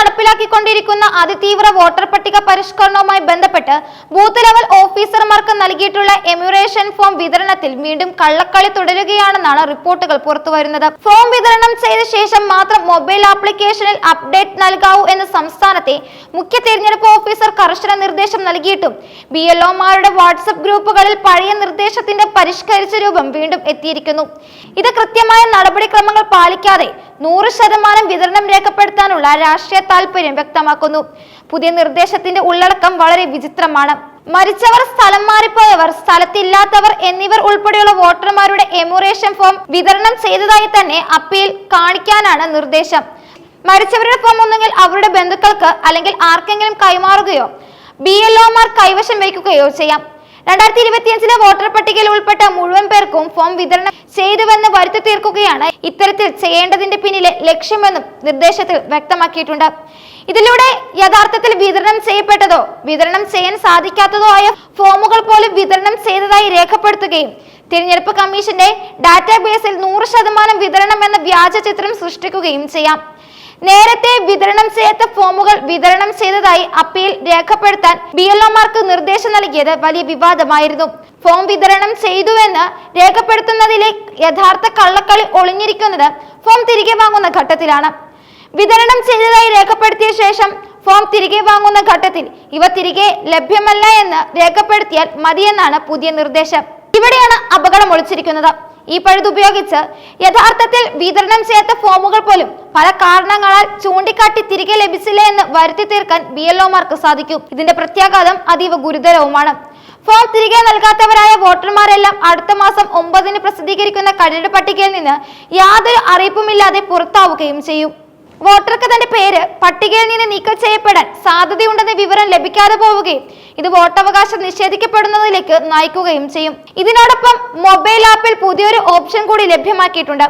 നടപ്പിലാക്കിക്കൊണ്ടിരിക്കുന്ന അതിതീവ്ര വോട്ടർ പട്ടിക പരിഷ്കരണവുമായി ബന്ധപ്പെട്ട് ബൂത്ത് ലെവൽ ഓഫീസർമാർക്ക് നൽകിയിട്ടുള്ള എമ്യൂറേഷൻ ഫോം വിതരണത്തിൽ വീണ്ടും കള്ളക്കളി തുടരുകയാണെന്നാണ് റിപ്പോർട്ടുകൾ പുറത്തുവരുന്നത്. ഫോം വിതരണം ചെയ്ത ശേഷം മാത്രം മൊബൈൽ ആപ്ലിക്കേഷനിൽ അപ്ഡേറ്റ് നൽകാവൂ എന്ന് സംസ്ഥാനത്തെ മുഖ്യ തിരഞ്ഞെടുപ്പ് ഓഫീസർ കർശന നിർദ്ദേശം നൽകിയിട്ടും BLOമാരുടെ വാട്സ്ആപ്പ് ഗ്രൂപ്പുകളിൽ പഴയ നിർദ്ദേശത്തിന്റെ പരിഷ്കരിച്ച രൂപം വീണ്ടും എത്തിയിരിക്കുന്നു. ഇത് കൃത്യമായ നടപടിക്രമങ്ങൾ പാലിക്കാതെ 100% വിതരണം രേഖപ്പെടുത്താനുള്ള രാഷ്ട്രീയ താൽപര്യം വ്യക്തമാക്കുന്നു. പുതിയ നിർദ്ദേശത്തിന്റെ ഉള്ളടക്കം വളരെ വിചിത്രമാണ്. മരിച്ചവർ, സ്ഥലം മാറിപ്പോയവർ, സ്ഥലത്തില്ലാത്തവർ എന്നിവർ ഉൾപ്പെടെയുള്ള വോട്ടർമാരുടെ എമ്യൂറേഷൻ ഫോം വിതരണം ചെയ്തതായി തന്നെ അപ്പീൽ കാണിക്കാനാണ് നിർദ്ദേശം. മരിച്ചവരുടെ ഫോം ഒന്നുകിൽ അവരുടെ ബന്ധുക്കൾക്ക് അല്ലെങ്കിൽ ആർക്കെങ്കിലും കൈമാറുകയോ BLOമാർ കൈവശം വയ്ക്കുകയോ ചെയ്യാം. 2025 വോട്ടർ പട്ടികയിൽ ഉൾപ്പെട്ട മുഴുവൻ പേർക്കും ഫോം വിതരണം ചെയ്തുവെന്ന് വരുത്തി തീർക്കുകയാണ് ഇത്തരത്തിൽ ചെയ്യേണ്ടതിന്റെ പിന്നിലെ ലക്ഷ്യമെന്നും നിർദ്ദേശത്തിൽ വ്യക്തമാക്കിയിട്ടുണ്ട്. ഇതിലൂടെ യഥാർത്ഥത്തിൽ വിതരണം ചെയ്യപ്പെട്ടതോ വിതരണം ചെയ്യാൻ സാധിക്കാത്തതോ ആയ ഫോമുകൾ പോലും വിതരണം ചെയ്തതായി രേഖപ്പെടുത്തുകയും തിരഞ്ഞെടുപ്പ് കമ്മീഷന്റെ ഡാറ്റാബേസിൽ 100% വിതരണം എന്ന വ്യാജ ചിത്രം സൃഷ്ടിക്കുകയും ചെയ്യാം. നേരത്തെ വിതരണം ചെയ്യാത്ത ഫോമുകൾ വിതരണം ചെയ്തതായി അപ്പീൽ രേഖപ്പെടുത്താൻ BLOമാർക്ക് നിർദ്ദേശം നൽകിയത് വലിയ വിവാദമായിരുന്നു. ഫോം വിതരണം ചെയ്തുവെന്ന് രേഖപ്പെടുത്തുന്നതിലെ യഥാർത്ഥ കള്ളക്കളി ഒളിഞ്ഞിരിക്കുന്നത് ഫോം തിരികെ വാങ്ങുന്ന ഘട്ടത്തിലാണ്. വിതരണം ചെയ്തതായി രേഖപ്പെടുത്തിയ ശേഷം ഫോം തിരികെ വാങ്ങുന്ന ഘട്ടത്തിൽ ഇവ തിരികെ ലഭ്യമല്ല എന്ന് രേഖപ്പെടുത്തിയാൽ മതിയെന്നാണ് പുതിയ നിർദ്ദേശം. ഇവിടെയാണ് അപകടം ഒളിച്ചിരിക്കുന്നത്. ഈ പഴുതുപയോഗിച്ച് യഥാർത്ഥത്തിൽ വിതരണം ചെയ്യാത്ത ഫോമുകൾ പോലും പല കാരണങ്ങളാൽ ചൂണ്ടിക്കാട്ടി തിരികെ ലഭിച്ചില്ല എന്ന് വരുത്തി തീർക്കാൻ BLOമാർക്ക് സാധിക്കും. ഇതിന്റെ പ്രത്യാഘാതം അതീവ ഗുരുതരവുമാണ്. ഫോം തിരികെ നൽകാത്തവരായ വോട്ടർമാരെല്ലാം അടുത്ത മാസം 9 പ്രസിദ്ധീകരിക്കുന്ന കരട് പട്ടികയിൽ നിന്ന് യാതൊരു അറിയിപ്പുമില്ലാതെ പുറത്താവുകയും ചെയ്യും. വോട്ടർക്ക് തന്റെ പേര് പട്ടികയിൽ നിന്ന് നീക്കം ചെയ്യപ്പെടാൻ സാധ്യതയുണ്ടെന്ന വിവരം ലഭിക്കാതെ പോവുകയും ഇത് വോട്ടവകാശം നിഷേധിക്കപ്പെടുന്നതിലേക്ക് നയിക്കുകയും ചെയ്യും. ഇതിനോടൊപ്പം മൊബൈൽ ആപ്പിൽ പുതിയൊരു ഓപ്ഷൻ കൂടി ലഭ്യമാക്കിയിട്ടുണ്ട്.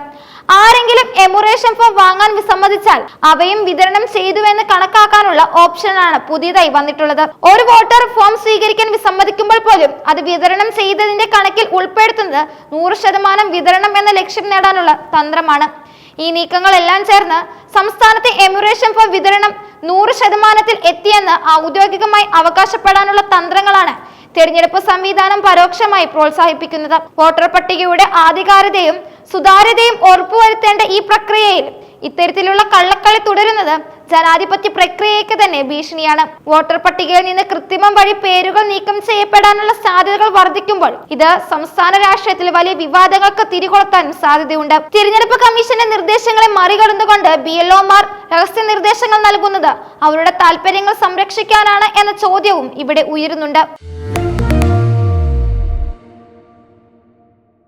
ആരെങ്കിലും എമ്യൂറേഷൻ ഫോം വാങ്ങാൻ വിസമ്മതിച്ചാൽ അവയും വിതരണം ചെയ്തുവെന്ന് കണക്കാക്കാനുള്ള ഓപ്ഷനാണ് പുതിയതായി വന്നിട്ടുള്ളത്. ഒരു വോട്ടർ ഫോം സ്വീകരിക്കാൻ വിസമ്മതിക്കുമ്പോൾ പോലും അത് വിതരണം ചെയ്തതിന്റെ കണക്കിൽ ഉൾപ്പെടുത്തുന്നത് 100% വിതരണം എന്ന ലക്ഷ്യം നേടാനുള്ള തന്ത്രമാണ്. ഈ നീക്കങ്ങളെല്ലാം ചേർന്ന് സംസ്ഥാനത്തെ എമ്യൂറേഷൻ ഫോം വിതരണം 100%-ൽ എത്തിയെന്ന് ഔദ്യോഗികമായി അവകാശപ്പെടാനുള്ള തന്ത്രങ്ങളാണ് തെരഞ്ഞെടുപ്പ് സംവിധാനം പരോക്ഷമായി പ്രോത്സാഹിപ്പിക്കുന്നത്. വോട്ടർ പട്ടികയുടെ ആധികാരികതയും സുതാര്യതയും ഉറപ്പുവരുത്തേണ്ട ഈ പ്രക്രിയയിൽ ഇത്തരത്തിലുള്ള കള്ളക്കളി തുടരുന്നത് ജനാധിപത്യ പ്രക്രിയയ്ക്ക് തന്നെ ഭീഷണിയാണ്. വോട്ടർ പട്ടികയിൽ നിന്ന് കൃത്രിമം വഴി പേരുകൾ നീക്കം ചെയ്യപ്പെടാനുള്ള സാധ്യതകൾ വർദ്ധിക്കുമ്പോൾ ഇത് സംസ്ഥാന രാഷ്ട്രീയത്തിൽ വലിയ വിവാദങ്ങൾക്ക് തിരികൊളുത്താനും സാധ്യതയുണ്ട്. തിരഞ്ഞെടുപ്പ് കമ്മീഷന്റെ നിർദ്ദേശങ്ങളെ മറികടന്നുകൊണ്ട് BLOമാർ രഹസ്യ നിർദ്ദേശങ്ങൾ നൽകുന്നത് അവരുടെ താല്പര്യങ്ങൾ സംരക്ഷിക്കാനാണ് എന്ന ചോദ്യവും ഇവിടെ ഉയരുന്നുണ്ട്.